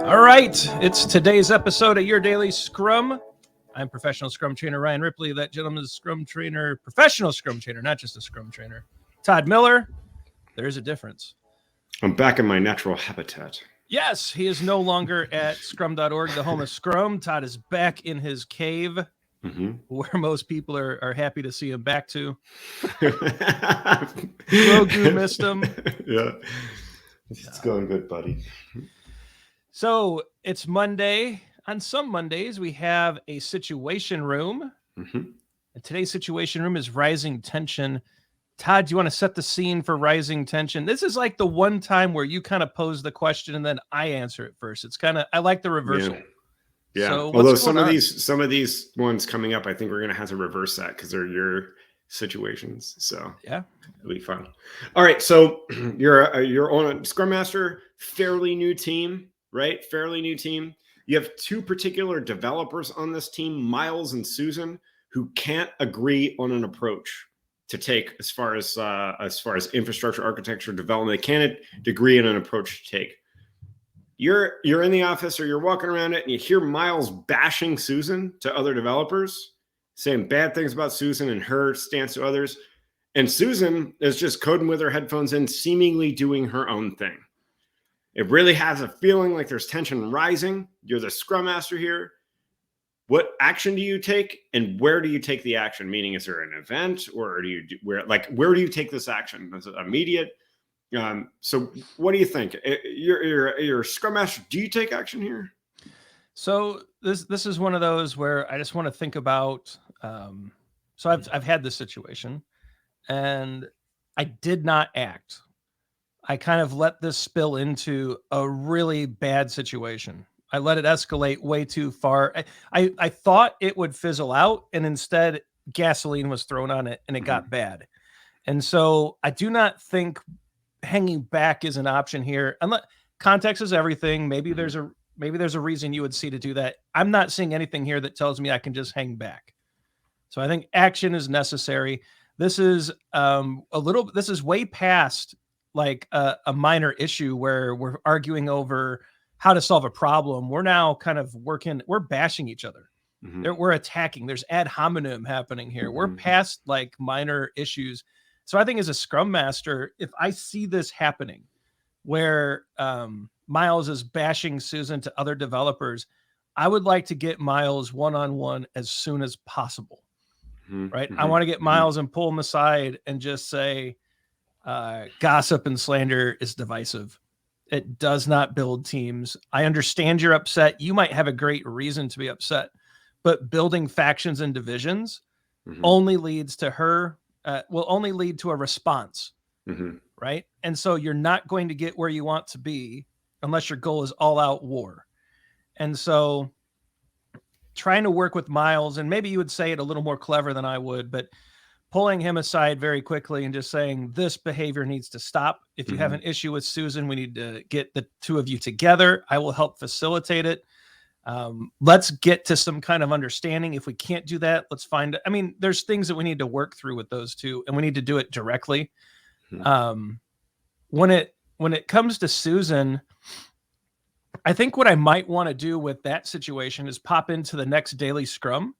All right, it's today's episode of Your Daily Scrum. I'm professional Scrum trainer Ryan Ripley. That gentleman's Scrum trainer, professional Scrum trainer, not just a Scrum trainer. Todd Miller, there's a difference. I'm back in my natural habitat. Yes, he is no longer at scrum.org, the home of Scrum. Todd is back in his cave, where most people are happy to see him back to. Grogu missed him. Yeah, it's going good, buddy. So it's Monday. On some Mondays, we have a situation room. And today's situation room is rising tension. Todd, do you want to set the scene for rising tension? This is like the one time where you kind of pose the question and then I answer it first. It's kind of, I like the reversal. Yeah. So although some of these ones coming up, I think we're going to have to reverse that because they're your situations. So yeah, it'll be fun. All right. So you're on a Scrum Master, fairly new team, right? Fairly new team. You have two particular developers on this team, Miles and Susan, who can't agree on an approach to take as far as infrastructure architecture development. They can't agree on an approach to take. You're in the office or you're walking around it and you hear Miles bashing Susan to other developers, saying bad things about Susan and her stance to others. And Susan is just coding with her headphones in, seemingly doing her own thing. It really has a feeling like there's tension rising. You're the Scrum Master here. What action do you take and where do you take the action? Meaning, is there an event or where do you take this action? Is it immediate? So what do you think? You're a Scrum Master. Do you take action here? So this is one of those where I just want to think about. So I've had this situation, and I did not act. I kind of let this spill into a really bad situation. I let it escalate way too far. I thought it would fizzle out, and instead gasoline was thrown on it, and it got bad. And so I do not think hanging back is an option here. Unless context is everything. Maybe there's a reason you would see to do that. I'm not seeing anything here that tells me I can just hang back. So I think action is necessary. This is this is way past like a minor issue where we're arguing over how to solve a problem. We're now kind of we're bashing each other. We're attacking. There's ad hominem happening here. We're past like minor issues. So I think as a Scrum Master, if I see this happening where Miles is bashing Susan to other developers, I would like to get Miles one-on-one as soon as possible. Right. I want to get Miles and pull him aside and just say, gossip and slander is divisive. It does not build teams. I understand you're upset. You might have a great reason to be upset, but building factions and divisions only leads to will only lead to a response. Right. And so you're not going to get where you want to be unless your goal is all out war. And so trying to work with Miles, and maybe you would say it a little more clever than I would, but pulling him aside very quickly and just saying this behavior needs to stop. If you have an issue with Susan, we need to get the two of you together. I will help facilitate it. Let's get to some kind of understanding. If we can't do that, let's find, there's things that we need to work through with those two, and we need to do it directly. When it comes to Susan, I think what I might want to do with that situation is pop into the next daily Scrum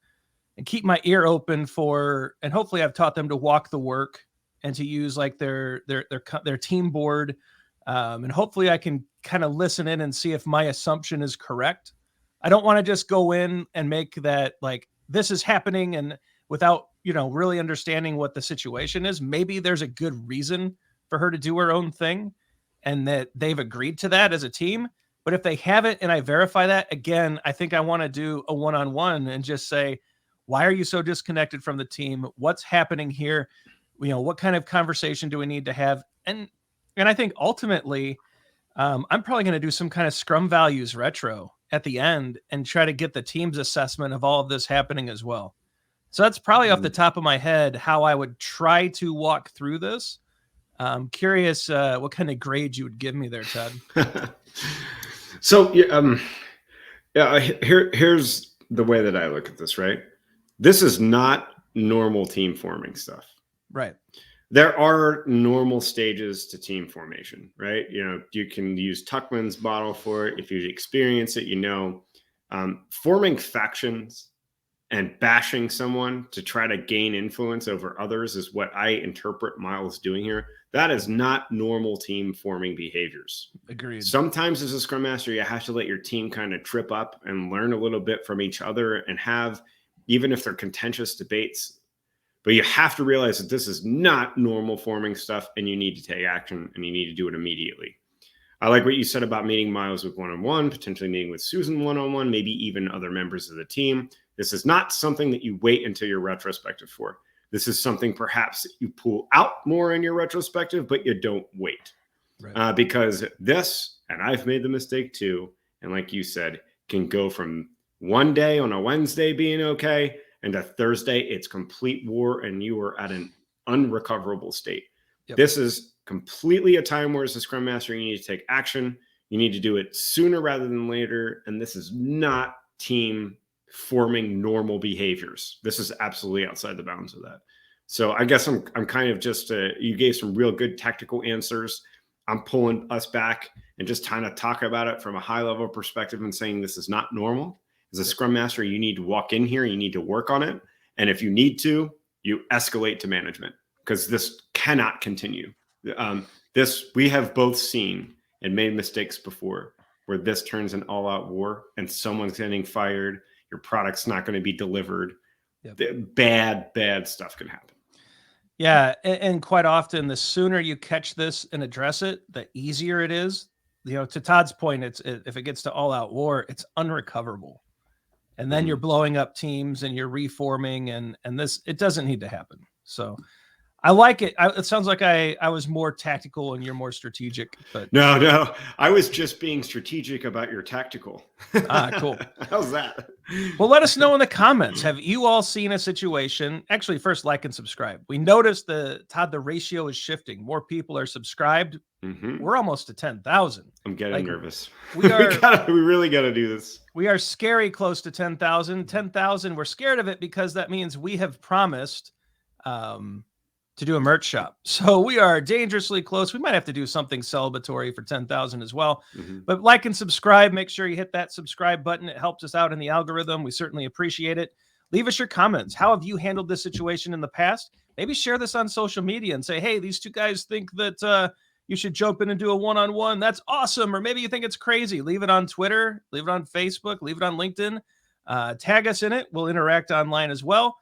and keep my ear open for, and hopefully I've taught them to walk the work and to use like their team board. And hopefully I can kind of listen in and see if my assumption is correct. I don't want to just go in and make that like this is happening and without, really understanding what the situation is. Maybe there's a good reason for her to do her own thing and that they've agreed to that as a team. But if they haven't and I verify that, again, I think I want to do a one-on-one and just say, why are you so disconnected from the team? What's happening here? What kind of conversation do we need to have? And I think ultimately, I'm probably going to do some kind of Scrum values retro at the end and try to get the team's assessment of all of this happening as well. So that's probably off the top of my head how I would try to walk through this. I'm curious what kind of grade you would give me there, Todd. So here's the way that I look at this, right? This is not normal team forming stuff. Right. There are normal stages to team formation, right? You can use Tuckman's model for it. If you experience it, forming factions and bashing someone to try to gain influence over others is what I interpret Miles doing here. That is not normal team forming behaviors. Agreed. Sometimes as a Scrum Master, you have to let your team kind of trip up and learn a little bit from each other and have, even if they're contentious debates, but you have to realize that this is not normal forming stuff and you need to take action and you need to do it immediately. I like what you said about meeting Miles with one-on-one, potentially meeting with Susan one-on-one, maybe even other members of the team. This is not something that you wait until your retrospective for. This is something perhaps that you pull out more in your retrospective, but you don't wait. Right. Because this, and I've made the mistake too, and like you said, can go from one day on a Wednesday being okay, and a Thursday, it's complete war, and you are at an unrecoverable state. Yep. This is completely a time where as a Scrum Master, you need to take action. You need to do it sooner rather than later, and this is not team forming normal behaviors. This is absolutely outside the bounds of that. So I guess I'm kind of just, you gave some real good tactical answers. I'm pulling us back and just trying to talk about it from a high level perspective and saying this is not normal. As a Scrum Master, you need to walk in here, you need to work on it. And if you need to, you escalate to management because this cannot continue. We have both seen and made mistakes before where this turns an all-out war and someone's getting fired, your product's not going to be delivered. Yep. Bad stuff can happen. Yeah, and quite often, the sooner you catch this and address it, the easier it is. To Todd's point, if it gets to all-out war, it's unrecoverable. And then you're blowing up teams and you're reforming and this, it doesn't need to happen. So I like it. It sounds like I was more tactical and you're more strategic, but no, I was just being strategic about your tactical. Cool. How's that? Well, let us know in the comments. Have you all seen a situation? Actually, first like and subscribe. We noticed Todd, the ratio is shifting. More people are subscribed. We're almost to 10,000. I'm getting nervous. We really got to do this. We are scary close to 10,000. 10,000. We're scared of it because that means we have promised to do a merch shop. So we are dangerously close. We might have to do something celebratory for 10,000 as well. But like and subscribe. Make sure you hit that subscribe button. It helps us out in the algorithm. We certainly appreciate it. Leave us your comments. How have you handled this situation in the past? Maybe share this on social media and say, hey, these two guys think that you should jump in and do a one-on-one. That's awesome. Or maybe you think it's crazy. Leave it on Twitter. Leave it on Facebook. Leave it on LinkedIn. Tag us in it. We'll interact online as well.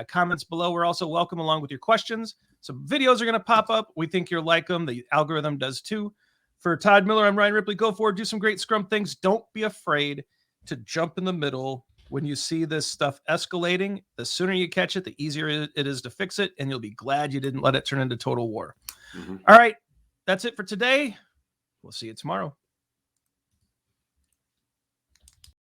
Comments below. We're also welcome along with your questions. Some videos are going to pop up. We think you'll like them. The algorithm does too. For Todd Miller, I'm Ryan Ripley. Go forward. Do some great Scrum things. Don't be afraid to jump in the middle when you see this stuff escalating. The sooner you catch it, the easier it is to fix it. And you'll be glad you didn't let it turn into total war. All right. That's it for today. We'll see you tomorrow.